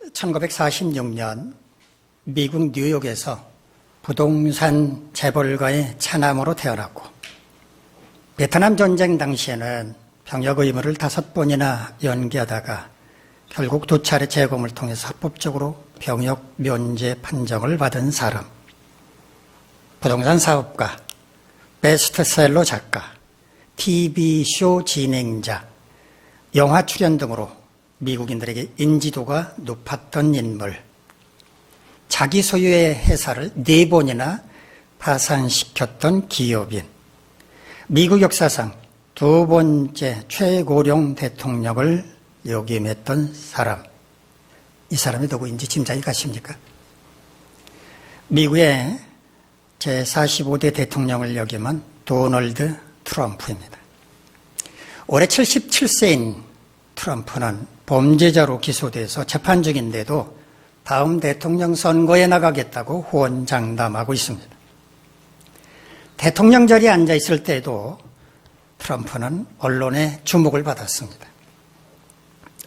1946년 미국 뉴욕에서 부동산 재벌가의 차남으로 태어났고, 베트남 전쟁 당시에는 병역 의무를 5번이나 연기하다가 결국 2차례 재검을 통해서 합법적으로 병역 면제 판정을 받은 사람, 부동산 사업가, 베스트셀러 작가, TV쇼 진행자, 영화 출연 등으로 미국인들에게 인지도가 높았던 인물, 자기 소유의 회사를 4번이나 파산시켰던 기업인, 미국 역사상 2번째 최고령 대통령을 역임했던 사람, 이 사람이 누구인지 짐작이 가십니까? 미국의 제45대 대통령을 역임한 도널드 트럼프입니다. 올해 77세인 트럼프는 범죄자로 기소돼서 재판 중인데도 다음 대통령 선거에 나가겠다고 호언장담하고 있습니다. 대통령 자리에 앉아 있을 때에도 트럼프는 언론의 주목을 받았습니다.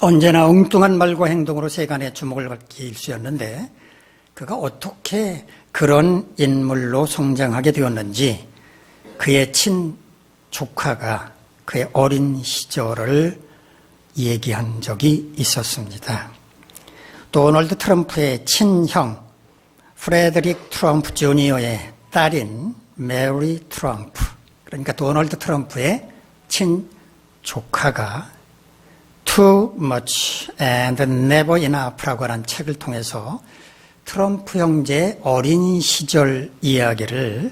언제나 엉뚱한 말과 행동으로 세간의 주목을 받기 일쑤였는데, 그가 어떻게 그런 인물로 성장하게 되었는지 그의 친조카가 그의 어린 시절을 얘기한 적이 있었습니다. 도널드 트럼프의 친형 프레드릭 트럼프 주니어의 딸인 메리 트럼프, 그러니까 도널드 트럼프의 친조카가 Too Much and Never Enough라고 하는 책을 통해서 트럼프 형제의 어린 시절 이야기를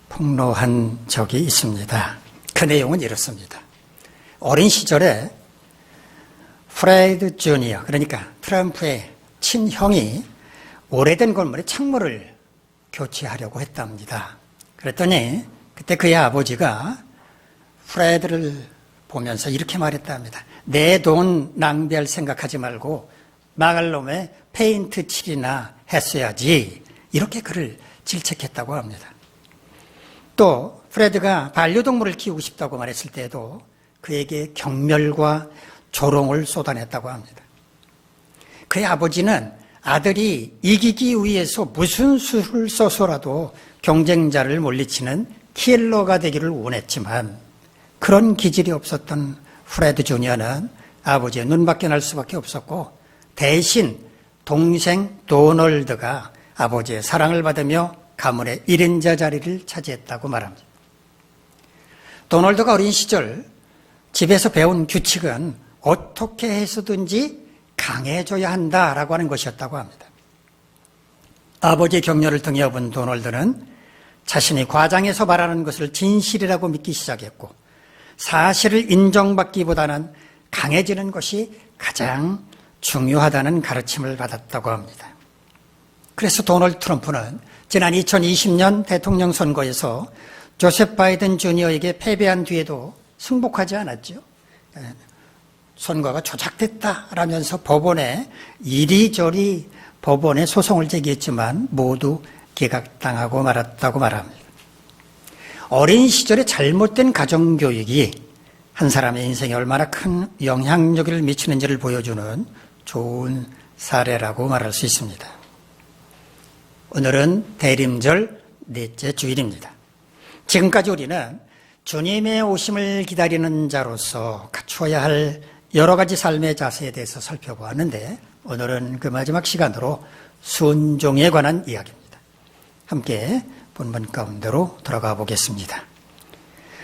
폭로한 적이 있습니다. 그 내용은 이렇습니다. 어린 시절에 프레드 주니어, 그러니까 트럼프의 친형이 오래된 건물에 창문을 교체하려고 했답니다. 그랬더니 그때 그의 아버지가 프레드를 보면서 이렇게 말했답니다. 내 돈 낭비할 생각하지 말고 나갈 놈에 페인트 칠이나 했어야지. 이렇게 그를 질책했다고 합니다. 또 프레드가 반려동물을 키우고 싶다고 말했을 때에도 그에게 경멸과 조롱을 쏟아냈다고 합니다. 그의 아버지는 아들이 이기기 위해서 무슨 수를 써서라도 경쟁자를 물리치는 킬러가 되기를 원했지만, 그런 기질이 없었던 프레드 주니어는 아버지의 눈밖에 날 수밖에 없었고, 대신 동생 도널드가 아버지의 사랑을 받으며 가문의 1인자 자리를 차지했다고 말합니다. 도널드가 어린 시절 집에서 배운 규칙은 어떻게 해서든지 강해져야 한다라고 하는 것이었다고 합니다. 아버지의 격려를 등에 업은 도널드는 자신이 과장해서 말하는 것을 진실이라고 믿기 시작했고, 사실을 인정받기보다는 강해지는 것이 가장 중요하다는 가르침을 받았다고 합니다. 그래서 도널드 트럼프는 지난 2020년 대통령 선거에서 조셉 바이든 주니어에게 패배한 뒤에도 승복하지 않았죠. 선거가 조작됐다라면서 법원에 이리저리 법원에 소송을 제기했지만 모두 기각당하고 말았다고 말합니다. 어린 시절에 잘못된 가정교육이 한 사람의 인생에 얼마나 큰 영향력을 미치는지를 보여주는 좋은 사례라고 말할 수 있습니다. 오늘은 대림절 넷째 주일입니다. 지금까지 우리는 주님의 오심을 기다리는 자로서 갖추어야 할 여러 가지 삶의 자세에 대해서 살펴보았는데, 오늘은 그 마지막 시간으로 순종에 관한 이야기입니다. 함께 본문 가운데로 들어가 보겠습니다.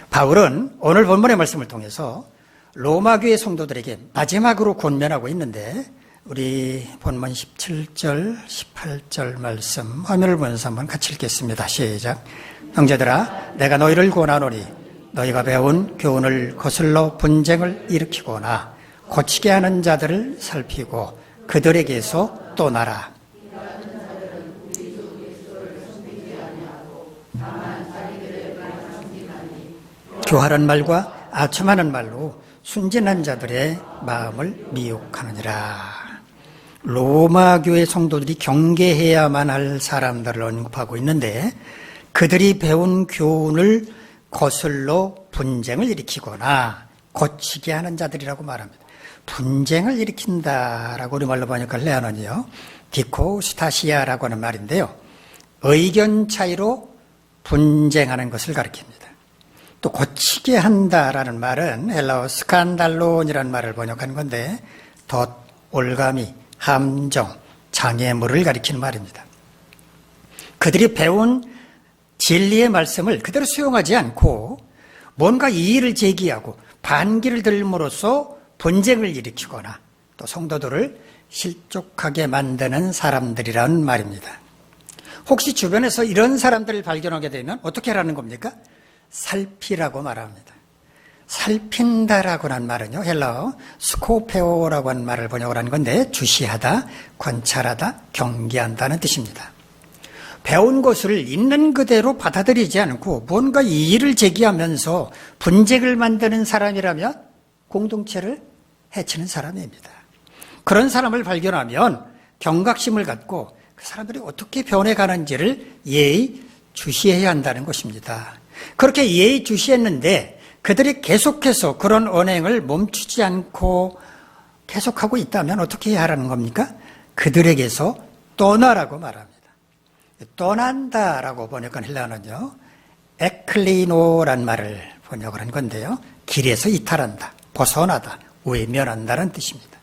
바울은 오늘 본문의 말씀을 통해서 로마 교회 성도들에게 마지막으로 권면하고 있는데, 우리 본문 17절, 18절 말씀 화면을 보면서 한번 같이 읽겠습니다. 시작. 형제들아, 내가 너희를 권하노니 너희가 배운 교훈을 거슬러 분쟁을 일으키거나 고치게 하는 자들을 살피고 그들에게서 떠나라. 교활한 말과 아첨하는 말로 순진한 자들의 마음을 미혹하느니라. 로마 교회 성도들이 경계해야만 할 사람들을 언급하고 있는데, 그들이 배운 교훈을 거슬러 분쟁을 일으키거나 고치게 하는 자들이라고 말합니다. 분쟁을 일으킨다라고 우리말로 번역을 하면요, 디코스타시아라고 하는 말인데요, 의견 차이로 분쟁하는 것을 가리킵니다. 또 고치게 한다라는 말은 헬라어 스칸달론이라는 말을 번역한 건데 덫, 올가미, 함정, 장애물을 가리키는 말입니다. 그들이 배운 진리의 말씀을 그대로 수용하지 않고 뭔가 이의를 제기하고 반기를 들음으로써 분쟁을 일으키거나 또 성도들을 실족하게 만드는 사람들이라는 말입니다. 혹시 주변에서 이런 사람들을 발견하게 되면 어떻게 하라는 겁니까? 살피라고 말합니다. 살핀다라고 하는 말은요, 헬라어 스코페오라고 하는 말을 번역을 하는 건데 주시하다, 관찰하다, 경계한다는 뜻입니다. 배운 것을 있는 그대로 받아들이지 않고 뭔가 이의를 제기하면서 분쟁을 만드는 사람이라면 공동체를 해치는 사람입니다. 그런 사람을 발견하면 경각심을 갖고 그 사람들이 어떻게 변해가는지를 예의주시해야 한다는 것입니다. 그렇게 예의주시했는데 그들이 계속해서 그런 언행을 멈추지 않고 계속하고 있다면 어떻게 해야 하라는 겁니까? 그들에게서 떠나라고 말합니다. 떠난다라고 번역한 헬라어는요, 에클리노란 말을 번역을 한 건데요, 길에서 이탈한다, 벗어나다, 외면한다는 뜻입니다.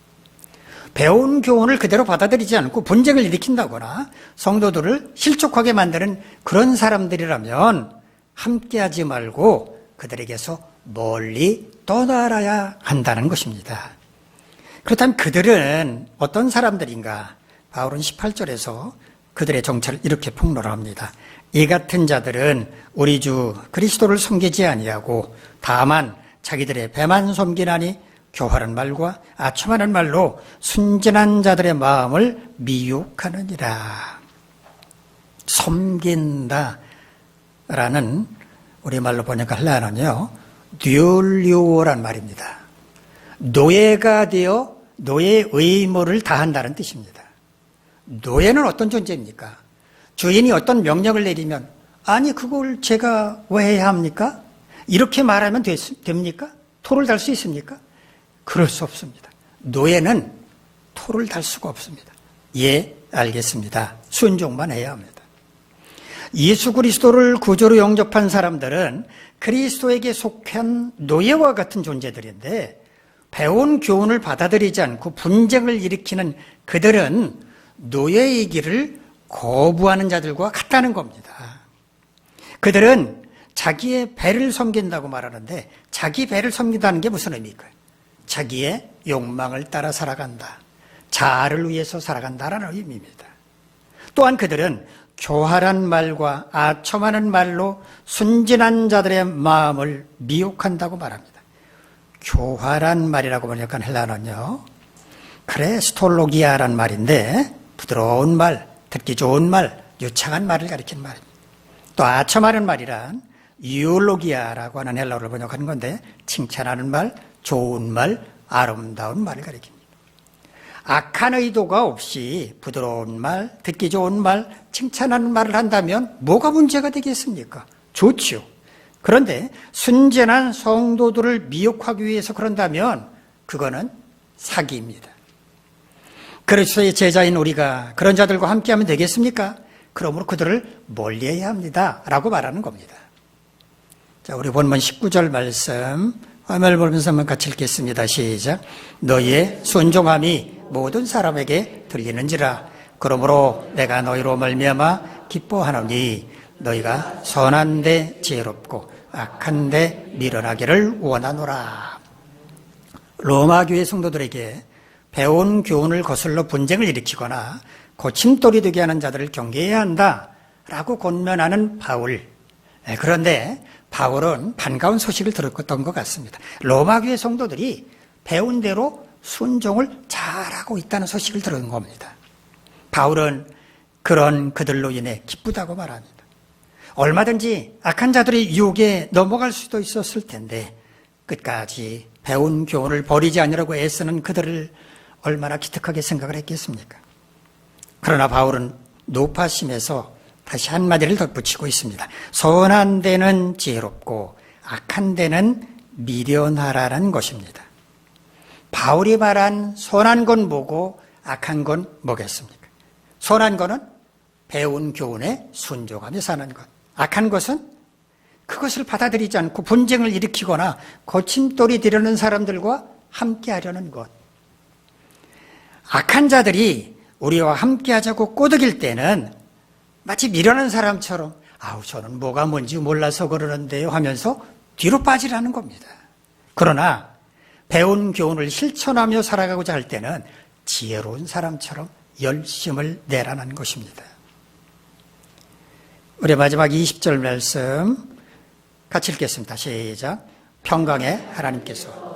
배운 교훈을 그대로 받아들이지 않고 분쟁을 일으킨다거나 성도들을 실족하게 만드는 그런 사람들이라면 함께하지 말고 그들에게서 멀리 떠나야 한다는 것입니다. 그렇다면 그들은 어떤 사람들인가? 바울은 18절에서 그들의 정체를 이렇게 폭로를 합니다. 이 같은 자들은 우리 주 그리스도를 섬기지 아니하고 다만 자기들의 배만 섬기나니 교활한 말과 아첨하는 말로 순진한 자들의 마음을 미혹하느니라. 섬긴다라는 우리말로 번역하려면요, 듀올리오란 말입니다. 노예가 되어 노예의 의무를 다한다는 뜻입니다. 노예는 어떤 존재입니까? 주인이 어떤 명령을 내리면 아니 그걸 제가 왜 해야 합니까? 이렇게 말하면 됩니까? 토를 달 수 있습니까? 그럴 수 없습니다. 노예는 토를 달 수가 없습니다. 예, 알겠습니다. 순종만 해야 합니다. 예수 그리스도를 구주로 영접한 사람들은 그리스도에게 속한 노예와 같은 존재들인데 배운 교훈을 받아들이지 않고 분쟁을 일으키는 그들은 노예의 길을 거부하는 자들과 같다는 겁니다. 그들은 자기의 배를 섬긴다고 말하는데 자기 배를 섬긴다는 게 무슨 의미일까요? 자기의 욕망을 따라 살아간다. 자아를 위해서 살아간다라는 의미입니다. 또한 그들은 교활한 말과 아첨하는 말로 순진한 자들의 마음을 미혹한다고 말합니다. 교활한 말이라고 번역한 헬라어는요, 크레스톨로기아란 말인데 부드러운 말, 듣기 좋은 말, 유창한 말을 가리키는 말입니다. 또 아첨하는 말이란 유올로기아라고 하는 헬라어를 번역하는 건데 칭찬하는 말, 좋은 말, 아름다운 말을 가리킵니다. 악한 의도가 없이 부드러운 말, 듣기 좋은 말, 칭찬하는 말을 한다면 뭐가 문제가 되겠습니까? 좋죠. 그런데 순진한 성도들을 미혹하기 위해서 그런다면 그거는 사기입니다. 그리스도의 제자인 우리가 그런 자들과 함께하면 되겠습니까? 그러므로 그들을 멀리해야 합니다 라고 말하는 겁니다. 자, 우리 본문 19절 말씀 화면을 보면서 한번 같이 읽겠습니다. 시작. 너희의 순종함이 모든 사람에게 들리는지라. 그러므로 내가 너희로 말미암아 기뻐하노니 너희가 선한데 지혜롭고 악한데 미련하기를 원하노라. 로마 교회 성도들에게 배운 교훈을 거슬러 분쟁을 일으키거나 고침돌이 되게 하는 자들을 경계해야 한다라고 권면하는 바울. 그런데 바울은 반가운 소식을 들었던 것 같습니다. 로마 교회 성도들이 배운 대로 순종을 잘하고 있다는 소식을 들은 겁니다. 바울은 그런 그들로 인해 기쁘다고 말합니다. 얼마든지 악한 자들의 유혹에 넘어갈 수도 있었을 텐데 끝까지 배운 교훈을 버리지 않으려고 애쓰는 그들을 얼마나 기특하게 생각을 했겠습니까? 그러나 바울은 노파심에서 다시 한마디를 덧붙이고 있습니다. 선한 데는 지혜롭고 악한 데는 미련하라는 것입니다. 바울이 말한 선한 건 뭐고 악한 건 뭐겠습니까? 선한 거는 배운 교훈에 순종하며 사는 것. 악한 것은 그것을 받아들이지 않고 분쟁을 일으키거나 거침돌이 되려는 사람들과 함께 하려는 것. 악한 자들이 우리와 함께 하자고 꼬드길 때는 마치 미련한 사람처럼 아우 저는 뭐가 뭔지 몰라서 그러는데요 하면서 뒤로 빠지라는 겁니다. 그러나 배운 교훈을 실천하며 살아가고자 할 때는 지혜로운 사람처럼 열심을 내라는 것입니다. 우리 마지막 20절 말씀 같이 읽겠습니다. 시작. 평강의 하나님께서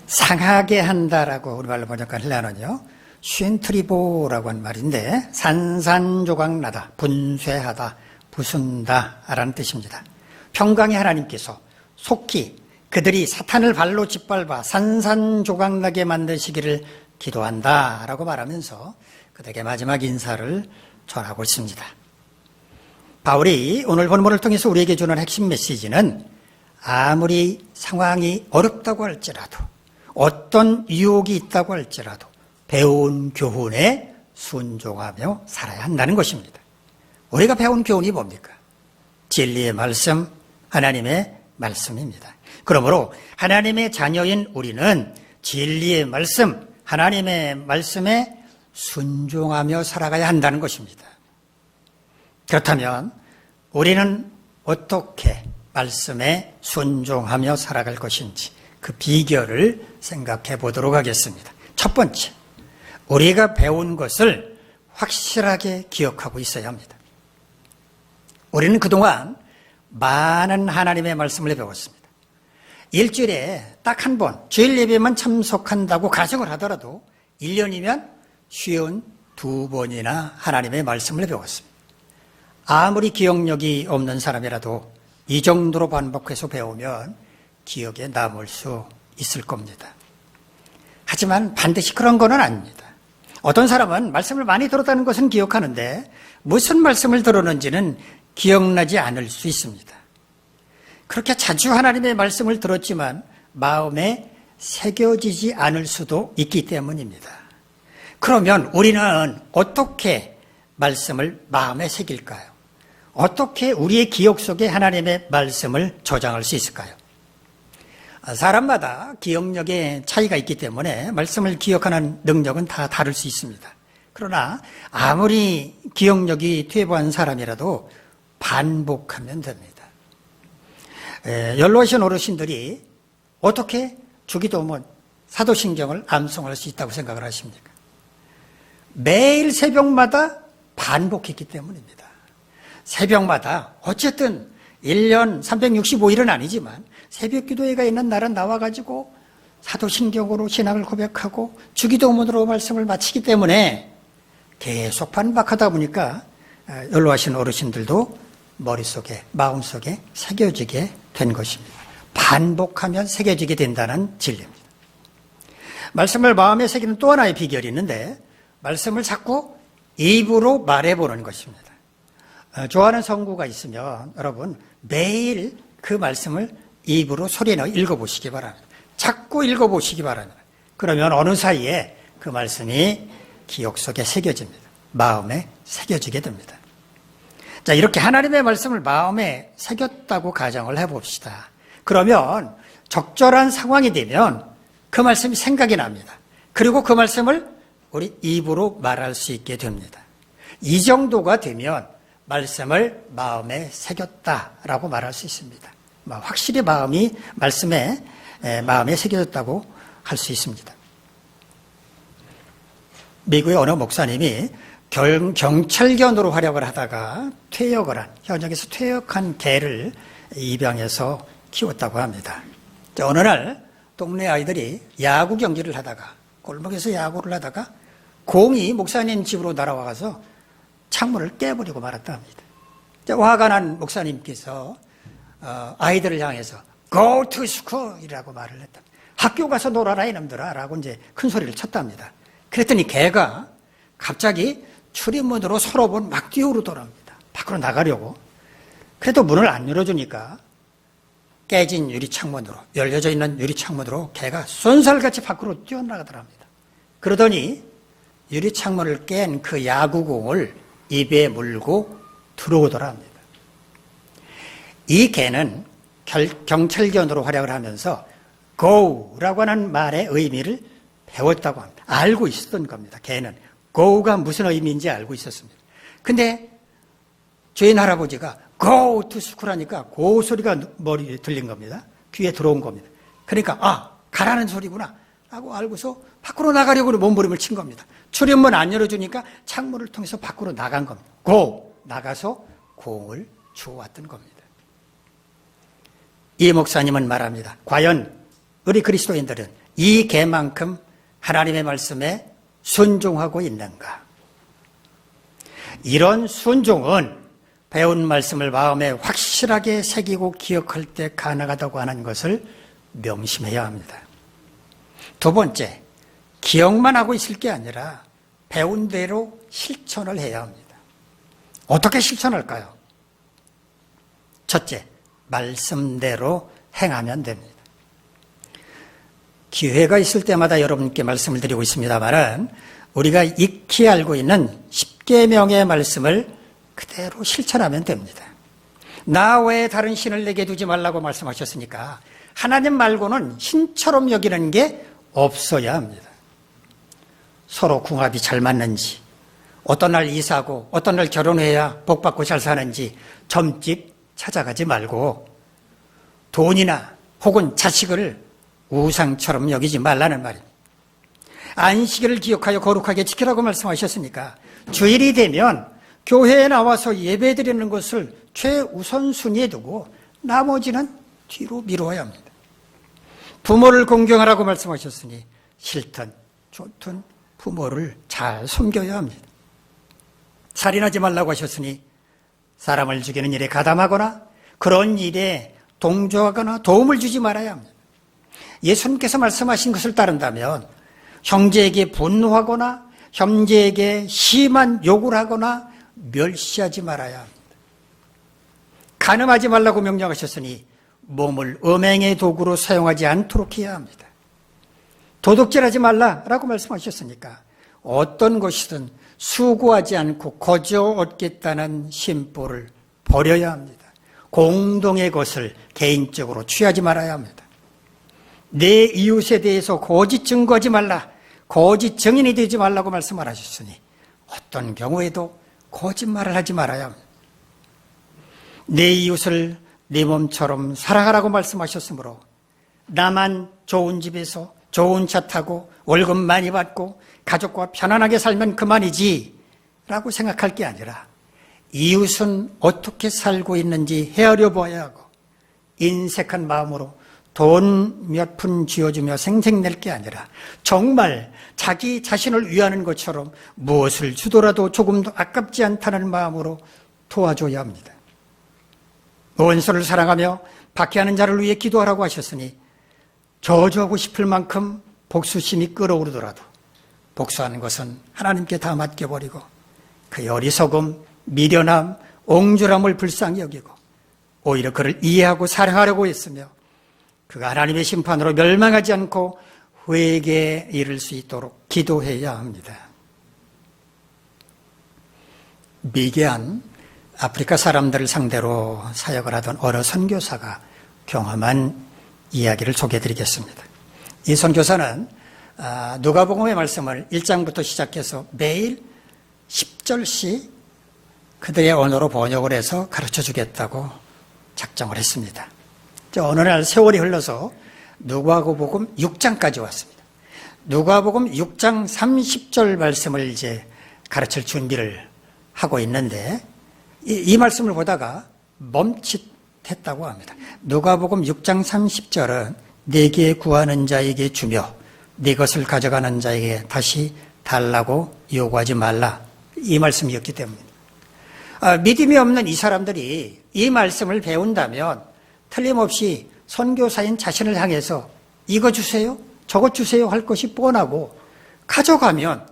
상하게 한다라고 우리말로 번역하려면요, 쉰트리보라고 하는 말인데 산산조각나다, 분쇄하다, 부순다 라는 뜻입니다. 평강의 하나님께서 속히 그들이 사탄을 발로 짓밟아 산산조각나게 만드시기를 기도한다 라고 말하면서 그들에게 마지막 인사를 전하고 있습니다. 바울이 오늘 본문을 통해서 우리에게 주는 핵심 메시지는 아무리 상황이 어렵다고 할지라도 어떤 유혹이 있다고 할지라도 배운 교훈에 순종하며 살아야 한다는 것입니다. 우리가 배운 교훈이 뭡니까? 진리의 말씀, 하나님의 말씀입니다. 그러므로 하나님의 자녀인 우리는 진리의 말씀, 하나님의 말씀에 순종하며 살아가야 한다는 것입니다. 그렇다면 우리는 어떻게 말씀에 순종하며 살아갈 것인지 그 비결을 생각해 보도록 하겠습니다. 첫 번째, 우리가 배운 것을 확실하게 기억하고 있어야 합니다. 우리는 그동안 많은 하나님의 말씀을 배웠습니다. 일주일에 딱 한 번 주일 예배만 참석한다고 가정을 하더라도 1년이면 52번이나 하나님의 말씀을 배웠습니다. 아무리 기억력이 없는 사람이라도 이 정도로 반복해서 배우면 기억에 남을 수 있을 겁니다. 하지만 반드시 그런 건 아닙니다. 어떤 사람은 말씀을 많이 들었다는 것은 기억하는데 무슨 말씀을 들었는지는 기억나지 않을 수 있습니다. 그렇게 자주 하나님의 말씀을 들었지만 마음에 새겨지지 않을 수도 있기 때문입니다. 그러면 우리는 어떻게 말씀을 마음에 새길까요? 어떻게 우리의 기억 속에 하나님의 말씀을 저장할 수 있을까요? 사람마다 기억력에 차이가 있기 때문에 말씀을 기억하는 능력은 다 다를 수 있습니다. 그러나 아무리 기억력이 퇴보한 사람이라도 반복하면 됩니다. 연로하신 어르신들이 어떻게 주기도문, 사도신경을 암송할 수 있다고 생각을 하십니까? 매일 새벽마다 반복했기 때문입니다. 새벽마다 어쨌든 1년 365일은 아니지만 새벽 기도회가 있는 날은 나와가지고 사도신경으로 신앙을 고백하고 주기도문으로 말씀을 마치기 때문에 계속 반복하다 보니까 연로하신 어르신들도 머릿속에, 마음속에 새겨지게 된 것입니다. 반복하면 새겨지게 된다는 진리입니다. 말씀을 마음에 새기는 또 하나의 비결이 있는데 말씀을 자꾸 입으로 말해보는 것입니다. 좋아하는 성구가 있으면 여러분 매일 그 말씀을 입으로 소리내어 읽어보시기 바랍니다. 자꾸 읽어보시기 바랍니다. 그러면 어느 사이에 그 말씀이 기억 속에 새겨집니다. 마음에 새겨지게 됩니다. 자, 이렇게 하나님의 말씀을 마음에 새겼다고 가정을 해봅시다. 그러면 적절한 상황이 되면 그 말씀이 생각이 납니다. 그리고 그 말씀을 우리 입으로 말할 수 있게 됩니다. 이 정도가 되면 말씀을 마음에 새겼다라고 말할 수 있습니다. 확실히 말씀에 새겨졌다고 할 수 있습니다. 미국의 어느 목사님이 경찰견으로 활약을 하다가 현역에서 퇴역한 개를 입양해서 키웠다고 합니다. 어느 날 동네 아이들이 야구 경기를 하다가 골목에서 야구를 하다가 공이 목사님 집으로 날아와서 창문을 깨버리고 말았다 합니다. 화가 난 목사님께서 아이들을 향해서 Go to school 이라고 말을 했다. 학교 가서 놀아라 이놈들아 라고 이제 큰 소리를 쳤답니다. 그랬더니 개가 갑자기 출입문으로 서로 막 뛰어오르더랍니다. 밖으로 나가려고. 그래도 문을 안 열어주니까 깨진 유리창문으로, 열려져 있는 유리창문으로 개가 쏜살같이 밖으로 뛰어나가더랍니다. 그러더니 유리창문을 깬 그 야구공을 입에 물고 들어오더랍니다. 이 개는 경찰견으로 활약을 하면서 go라고 하는 말의 의미를 배웠다고 합니다. 알고 있었던 겁니다. 개는 go가 무슨 의미인지 알고 있었습니다. 근데 주인 할아버지가 go to school 하니까 고 소리가 머리에 들린 겁니다. 귀에 들어온 겁니다. 그러니까 가라는 소리구나 라고 알고서 밖으로 나가려고 몸부림을 친 겁니다. 출입문 안 열어주니까 창문을 통해서 밖으로 나간 겁니다. go 나가서 공을 주워왔던 겁니다. 이 목사님은 말합니다. 과연 우리 그리스도인들은 이 개만큼 하나님의 말씀에 순종하고 있는가? 이런 순종은 배운 말씀을 마음에 확실하게 새기고 기억할 때 가능하다고 하는 것을 명심해야 합니다. 두 번째, 기억만 하고 있을 게 아니라 배운 대로 실천을 해야 합니다. 어떻게 실천할까요? 첫째, 말씀대로 행하면 됩니다. 기회가 있을 때마다 여러분께 말씀을 드리고 있습니다만 우리가 익히 알고 있는 10계명의 말씀을 그대로 실천하면 됩니다. 나 외에 다른 신을 내게 두지 말라고 말씀하셨으니까 하나님 말고는 신처럼 여기는 게 없어야 합니다. 서로 궁합이 잘 맞는지, 어떤 날 이사하고 어떤 날 결혼해야 복받고 잘 사는지 점집 찾아가지 말고 돈이나 혹은 자식을 우상처럼 여기지 말라는 말입니다. 안식일을 기억하여 거룩하게 지키라고 말씀하셨으니까 주일이 되면 교회에 나와서 예배드리는 것을 최우선순위에 두고 나머지는 뒤로 미루어야 합니다. 부모를 공경하라고 말씀하셨으니 싫든 좋든 부모를 잘 섬겨야 합니다. 살인하지 말라고 하셨으니 사람을 죽이는 일에 가담하거나 그런 일에 동조하거나 도움을 주지 말아야 합니다. 예수님께서 말씀하신 것을 따른다면 형제에게 분노하거나 형제에게 심한 욕을 하거나 멸시하지 말아야 합니다. 간음하지 말라고 명령하셨으니 몸을 음행의 도구로 사용하지 않도록 해야 합니다. 도둑질하지 말라라고 말씀하셨으니까 어떤 것이든 수고하지 않고 거저 얻겠다는 심보를 버려야 합니다. 공동의 것을 개인적으로 취하지 말아야 합니다. 내 이웃에 대해서 거짓 증거하지 말라, 거짓 증인이 되지 말라고 말씀을 하셨으니 어떤 경우에도 거짓말을 하지 말아야 합니다. 내 이웃을 네 몸처럼 사랑하라고 말씀하셨으므로 나만 좋은 집에서 좋은 차 타고 월급 많이 받고 가족과 편안하게 살면 그만이지 라고 생각할 게 아니라 이웃은 어떻게 살고 있는지 헤아려 보아야 하고 인색한 마음으로 돈 몇 푼 쥐어주며 생색낼 게 아니라 정말 자기 자신을 위하는 것처럼 무엇을 주더라도 조금도 아깝지 않다는 마음으로 도와줘야 합니다. 원수를 사랑하며 박해하는 자를 위해 기도하라고 하셨으니 저주하고 싶을 만큼 복수심이 끓어오르더라도 복수하는 것은 하나님께 다 맡겨버리고 그 어리석음, 미련함, 옹졸함을 불쌍히 여기고 오히려 그를 이해하고 사랑하려고 했으며 그가 하나님의 심판으로 멸망하지 않고 회개에 이를 수 있도록 기도해야 합니다. 미개한 아프리카 사람들을 상대로 사역을 하던 어느 선교사가 경험한 이야기를 소개해드리겠습니다. 이 선교사는 누가복음의 말씀을 1장부터 시작해서 매일 10절씩 그들의 언어로 번역을 해서 가르쳐주겠다고 작정을 했습니다. 어느 날 세월이 흘러서 누가복음 6장까지 왔습니다. 누가복음 6장 30절 말씀을 이제 가르칠 준비를 하고 있는데 이 말씀을 보다가 멈칫했다고 합니다. 누가복음 6장 30절은 내게 구하는 자에게 주며 네 것을 가져가는 자에게 다시 달라고 요구하지 말라. 이 말씀이었기 때문입니다. 믿음이 없는 이 사람들이 이 말씀을 배운다면 틀림없이 선교사인 자신을 향해서 이거 주세요, 저거 주세요 할 것이 뻔하고 가져가면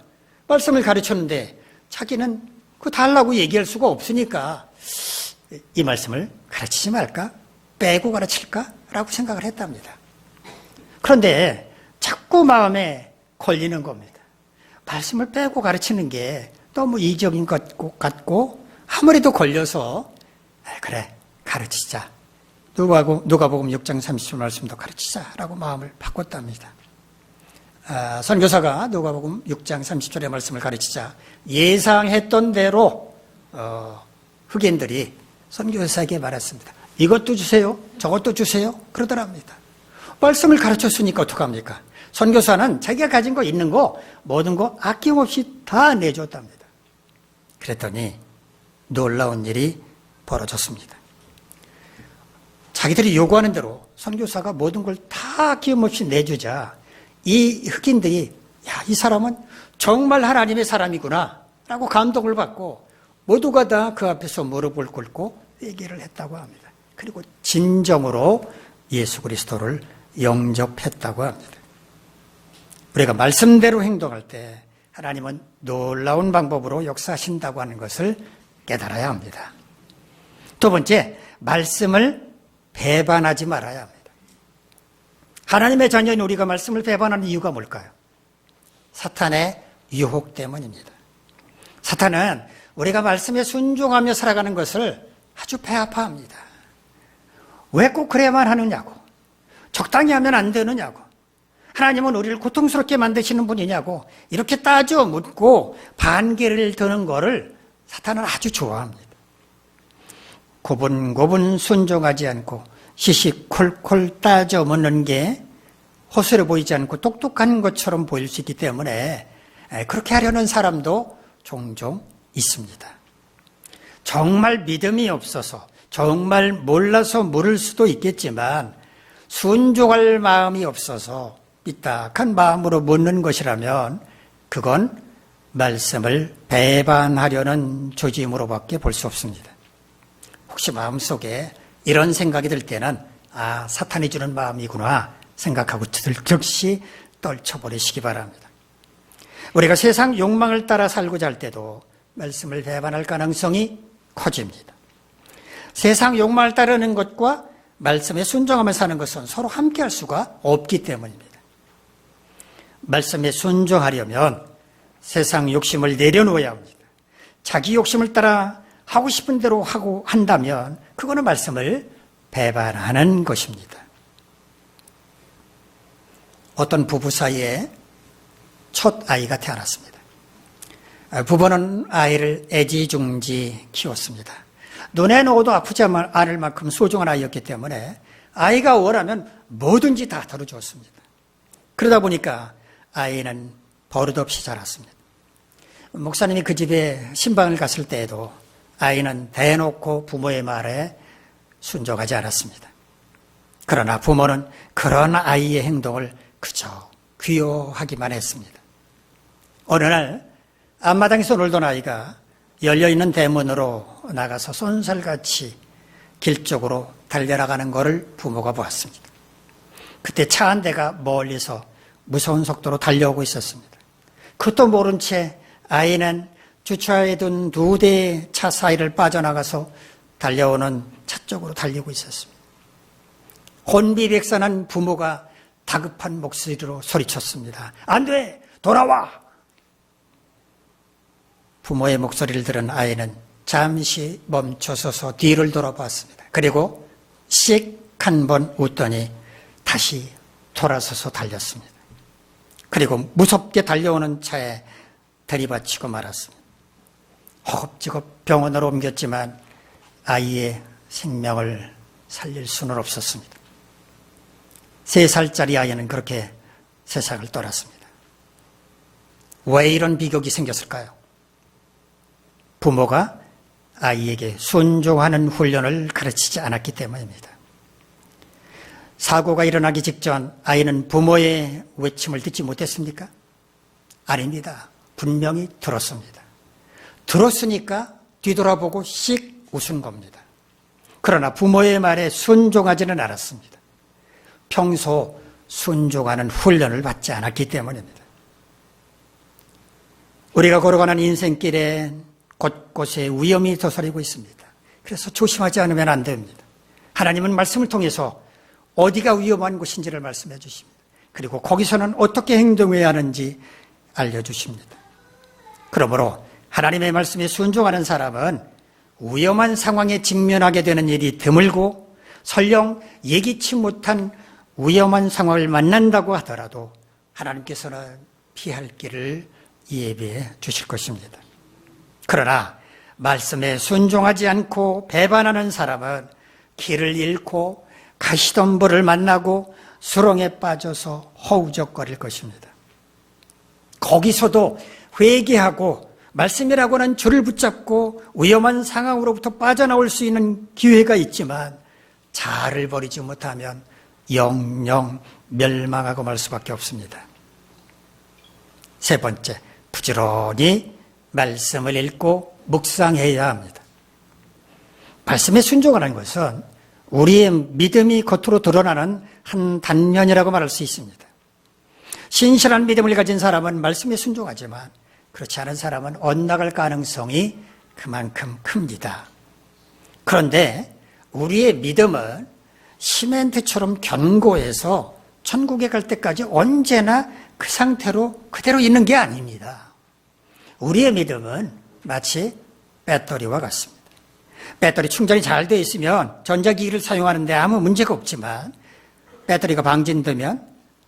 말씀을 가르쳤는데 자기는 그 달라고 얘기할 수가 없으니까 이 말씀을 가르치지 말까? 빼고 가르칠까? 라고 생각을 했답니다. 그런데 자꾸 마음에 걸리는 겁니다. 말씀을 빼고 가르치는 게 너무 이기적인 것 같고 아무래도 걸려서 그래 가르치자. 누가복음 6장 30절 말씀도 가르치자라고 마음을 바꿨답니다. 선교사가 누가복음 6장 30절의 말씀을 가르치자 예상했던 대로 흑인들이 선교사에게 말했습니다. 이것도 주세요. 저것도 주세요. 그러더랍니다. 말씀을 가르쳤으니까 어떡합니까? 선교사는 자기가 가진 거 있는 거 모든 거 아낌없이 다 내줬답니다. 그랬더니 놀라운 일이 벌어졌습니다. 자기들이 요구하는 대로 선교사가 모든 걸 다 아낌없이 내주자 이 흑인들이 야, 이 사람은 정말 하나님의 사람이구나 라고 감동을 받고 모두가 다 그 앞에서 무릎을 꿇고 회개를 했다고 합니다. 그리고 진정으로 예수 그리스도를 영접했다고 합니다. 우리가 말씀대로 행동할 때 하나님은 놀라운 방법으로 역사하신다고 하는 것을 깨달아야 합니다. 두 번째, 말씀을 배반하지 말아야 합니다. 하나님의 자녀인 우리가 말씀을 배반하는 이유가 뭘까요? 사탄의 유혹 때문입니다. 사탄은 우리가 말씀에 순종하며 살아가는 것을 아주 배아파합니다. 왜 꼭 그래야만 하느냐고, 적당히 하면 안 되느냐고, 하나님은 우리를 고통스럽게 만드시는 분이냐고 이렇게 따져 묻고 반개를 드는 거를 사탄은 아주 좋아합니다. 고분고분 순종하지 않고 시시콜콜 따져 묻는 게 허술해 보이지 않고 똑똑한 것처럼 보일 수 있기 때문에 그렇게 하려는 사람도 종종 있습니다. 정말 믿음이 없어서 정말 몰라서 물을 수도 있겠지만 순종할 마음이 없어서 삐딱한 마음으로 묻는 것이라면 그건 말씀을 배반하려는 조짐으로밖에 볼 수 없습니다. 혹시 마음속에 이런 생각이 들 때는 사탄이 주는 마음이구나 생각하고 즉시 떨쳐버리시기 바랍니다. 우리가 세상 욕망을 따라 살고자 할 때도 말씀을 배반할 가능성이 커집니다. 세상 욕망을 따르는 것과 말씀에 순종하며 사는 것은 서로 함께할 수가 없기 때문입니다. 말씀에 순종하려면 세상 욕심을 내려놓아야 합니다. 자기 욕심을 따라 하고 싶은 대로 하고 한다면 그거는 말씀을 배반하는 것입니다. 어떤 부부 사이에 첫 아이가 태어났습니다. 부부는 아이를 애지중지 키웠습니다. 눈에 넣어도 아프지 않을 만큼 소중한 아이였기 때문에 아이가 원하면 뭐든지 다 다뤄주었습니다. 그러다 보니까 아이는 버릇없이 자랐습니다. 목사님이 그 집에 신방을 갔을 때에도 아이는 대놓고 부모의 말에 순종하지 않았습니다. 그러나 부모는 그런 아이의 행동을 그저 귀여워하기만 했습니다. 어느 날 앞마당에서 놀던 아이가 열려있는 대문으로 나가서 쏜살같이 길 쪽으로 달려나가는 것을 부모가 보았습니다. 그때 차 한 대가 멀리서 무서운 속도로 달려오고 있었습니다. 그것도 모른 채 아이는 주차해둔 2대의 차 사이를 빠져나가서 달려오는 차 쪽으로 달리고 있었습니다. 혼비백산한 부모가 다급한 목소리로 소리쳤습니다. 안 돼! 돌아와! 부모의 목소리를 들은 아이는 잠시 멈춰서서 뒤를 돌아봤습니다. 그리고 씩 한 번 웃더니 다시 돌아서서 달렸습니다. 그리고 무섭게 달려오는 차에 들이받치고 말았습니다. 허겁지겁 병원으로 옮겼지만 아이의 생명을 살릴 수는 없었습니다. 3살짜리 아이는 그렇게 세상을 떠났습니다. 왜 이런 비극이 생겼을까요? 부모가 아이에게 순종하는 훈련을 가르치지 않았기 때문입니다. 사고가 일어나기 직전 아이는 부모의 외침을 듣지 못했습니까? 아닙니다. 분명히 들었습니다. 들었으니까 뒤돌아보고 씩 웃은 겁니다. 그러나 부모의 말에 순종하지는 않았습니다. 평소 순종하는 훈련을 받지 않았기 때문입니다. 우리가 걸어가는 인생길에 곳곳에 위험이 도사리고 있습니다. 그래서 조심하지 않으면 안 됩니다. 하나님은 말씀을 통해서 어디가 위험한 곳인지를 말씀해 주십니다. 그리고 거기서는 어떻게 행동해야 하는지 알려주십니다. 그러므로 하나님의 말씀에 순종하는 사람은 위험한 상황에 직면하게 되는 일이 드물고 설령 예기치 못한 위험한 상황을 만난다고 하더라도 하나님께서는 피할 길을 예비해 주실 것입니다. 그러나 말씀에 순종하지 않고 배반하는 사람은 길을 잃고 가시덤불을 만나고 수렁에 빠져서 허우적거릴 것입니다. 거기서도 회개하고 말씀이라고는 줄을 붙잡고 위험한 상황으로부터 빠져나올 수 있는 기회가 있지만 자아를 버리지 못하면 영영 멸망하고 말 수밖에 없습니다. 세 번째, 부지런히 말씀을 읽고 묵상해야 합니다. 말씀에 순종하는 것은 우리의 믿음이 겉으로 드러나는 한 단면이라고 말할 수 있습니다. 신실한 믿음을 가진 사람은 말씀에 순종하지만 그렇지 않은 사람은 엇나갈 가능성이 그만큼 큽니다. 그런데 우리의 믿음은 시멘트처럼 견고해서 천국에 갈 때까지 언제나 그 상태로 그대로 있는 게 아닙니다. 우리의 믿음은 마치 배터리와 같습니다. 배터리 충전이 잘 되어 있으면 전자기기를 사용하는데 아무 문제가 없지만 배터리가 방진되면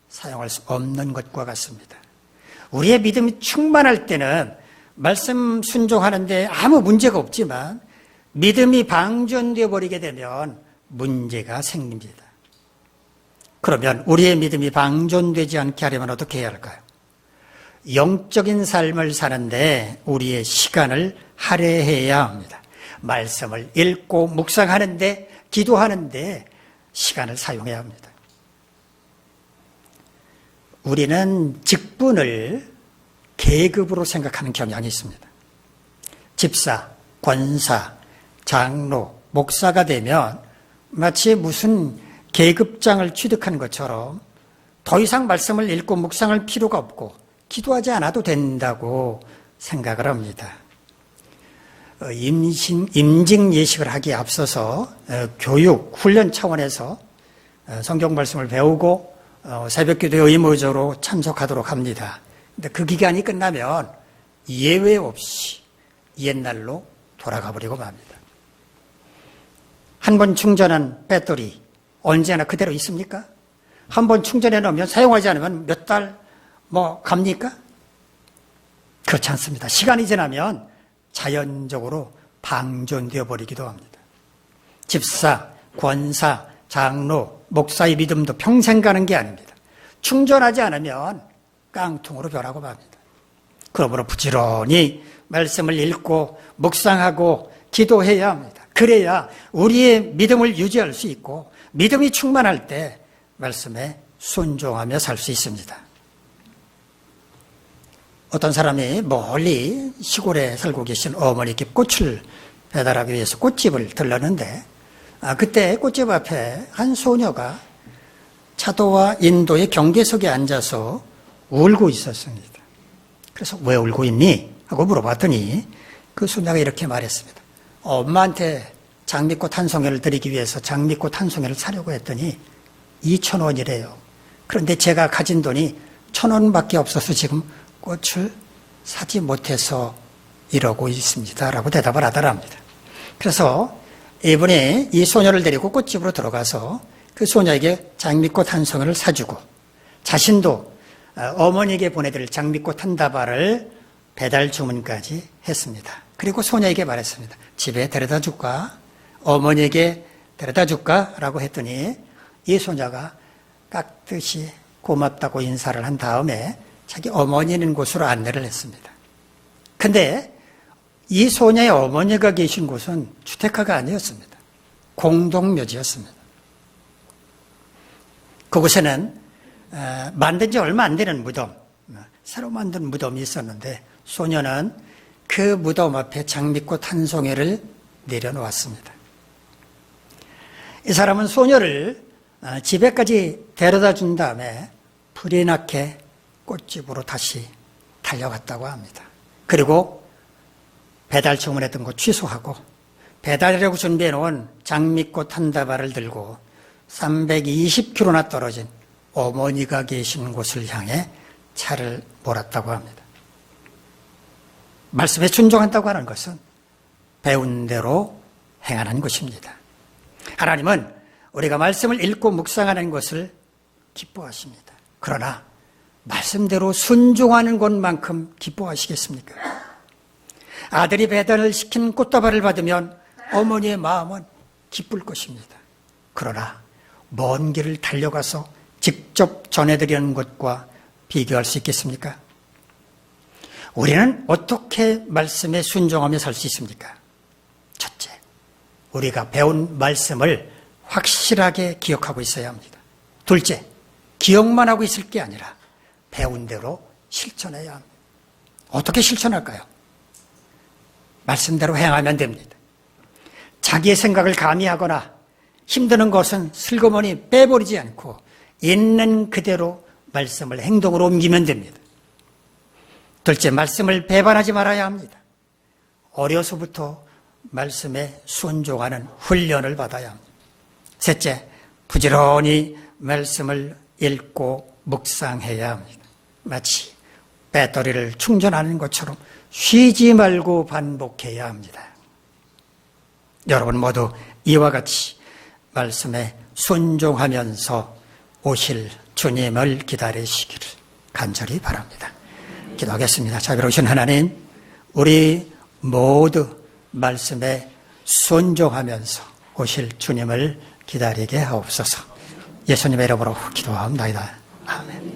사용할 수 없는 것과 같습니다. 우리의 믿음이 충만할 때는 말씀 순종하는데 아무 문제가 없지만 믿음이 방전되어 버리게 되면 문제가 생깁니다. 그러면 우리의 믿음이 방전되지 않게 하려면 어떻게 해야 할까요? 영적인 삶을 사는데 우리의 시간을 할애해야 합니다. 말씀을 읽고 묵상하는데, 기도하는데 시간을 사용해야 합니다. 우리는 직분을 계급으로 생각하는 경향이 있습니다. 집사, 권사, 장로, 목사가 되면 마치 무슨 계급장을 취득한 것처럼 더 이상 말씀을 읽고 묵상할 필요가 없고 기도하지 않아도 된다고 생각을 합니다. 임직 예식을 하기에 앞서서 교육, 훈련 차원에서 성경 말씀을 배우고 새벽기도에 의무적으로 참석하도록 합니다. 근데 그 기간이 끝나면 예외 없이 옛날로 돌아가 버리고 맙니다. 한 번 충전한 배터리 언제나 그대로 있습니까? 한 번 충전해 놓으면 사용하지 않으면 몇 달 갑니까? 그렇지 않습니다. 시간이 지나면 자연적으로 방전되어 버리기도 합니다. 집사, 권사, 장로, 목사의 믿음도 평생 가는 게 아닙니다. 충전하지 않으면 깡통으로 변하고 맙니다. 그러므로 부지런히 말씀을 읽고 묵상하고 기도해야 합니다. 그래야 우리의 믿음을 유지할 수 있고 믿음이 충만할 때 말씀에 순종하며 살 수 있습니다. 어떤 사람이 멀리 시골에 살고 계신 어머니께 꽃을 배달하기 위해서 꽃집을 들렀는데 그때 꽃집 앞에 한 소녀가 차도와 인도의 경계석에 앉아서 울고 있었습니다. 그래서 왜 울고 있니? 하고 물어봤더니 그 소녀가 이렇게 말했습니다. 엄마한테 장미꽃 한 송이를 드리기 위해서 장미꽃 한 송이를 사려고 했더니 2,000원이래요. 그런데 제가 가진 돈이 1,000원밖에 없어서 지금 꽃을 사지 못해서 이러고 있습니다. 라고 대답을 하더랍니다. 그래서 이분이 이 소녀를 데리고 꽃집으로 들어가서 그 소녀에게 장미꽃 한 송이를 사주고 자신도 어머니에게 보내드릴 장미꽃 한 다발을 배달 주문까지 했습니다. 그리고 소녀에게 말했습니다. 집에 데려다 줄까? 어머니에게 데려다 줄까? 라고 했더니 이 소녀가 깍듯이 고맙다고 인사를 한 다음에 자기 어머니 있는 곳으로 안내를 했습니다. 근데 이 소녀의 어머니가 계신 곳은 주택가가 아니었습니다. 공동묘지였습니다. 그곳에는 만든 지 얼마 안 되는 무덤, 새로 만든 무덤이 있었는데 소녀는 그 무덤 앞에 장미꽃 한 송이를 내려놓았습니다. 이 사람은 소녀를 집에까지 데려다 준 다음에 불이 나게 꽃집으로 다시 달려갔다고 합니다. 그리고 배달 주문했던 거 취소하고 배달하려고 준비해 놓은 장미꽃 한 다발을 들고 320km나 떨어진 어머니가 계신 곳을 향해 차를 몰았다고 합니다. 말씀에 순종한다고 하는 것은 배운 대로 행하는 것입니다. 하나님은 우리가 말씀을 읽고 묵상하는 것을 기뻐하십니다. 그러나 말씀대로 순종하는 것만큼 기뻐하시겠습니까? 아들이 배달을 시킨 꽃다발을 받으면 어머니의 마음은 기쁠 것입니다. 그러나 먼 길을 달려가서 직접 전해드리는 것과 비교할 수 있겠습니까? 우리는 어떻게 말씀에 순종하며 살 수 있습니까? 첫째, 우리가 배운 말씀을 확실하게 기억하고 있어야 합니다. 둘째, 기억만 하고 있을 게 아니라 배운 대로 실천해야 합니다. 어떻게 실천할까요? 말씀대로 행하면 됩니다. 자기의 생각을 가미하거나 힘드는 것은 슬그머니 빼버리지 않고 있는 그대로 말씀을 행동으로 옮기면 됩니다. 둘째, 말씀을 배반하지 말아야 합니다. 어려서부터 말씀에 순종하는 훈련을 받아야 합니다. 셋째, 부지런히 말씀을 읽고 묵상해야 합니다. 마치 배터리를 충전하는 것처럼 쉬지 말고 반복해야 합니다. 여러분 모두 이와 같이 말씀에 순종하면서 오실 주님을 기다리시기를 간절히 바랍니다. 기도하겠습니다. 자비로우신 하나님, 우리 모두 말씀에 순종하면서 오실 주님을 기다리게 하옵소서. 예수님의 이름으로 기도하옵나이다. 아멘.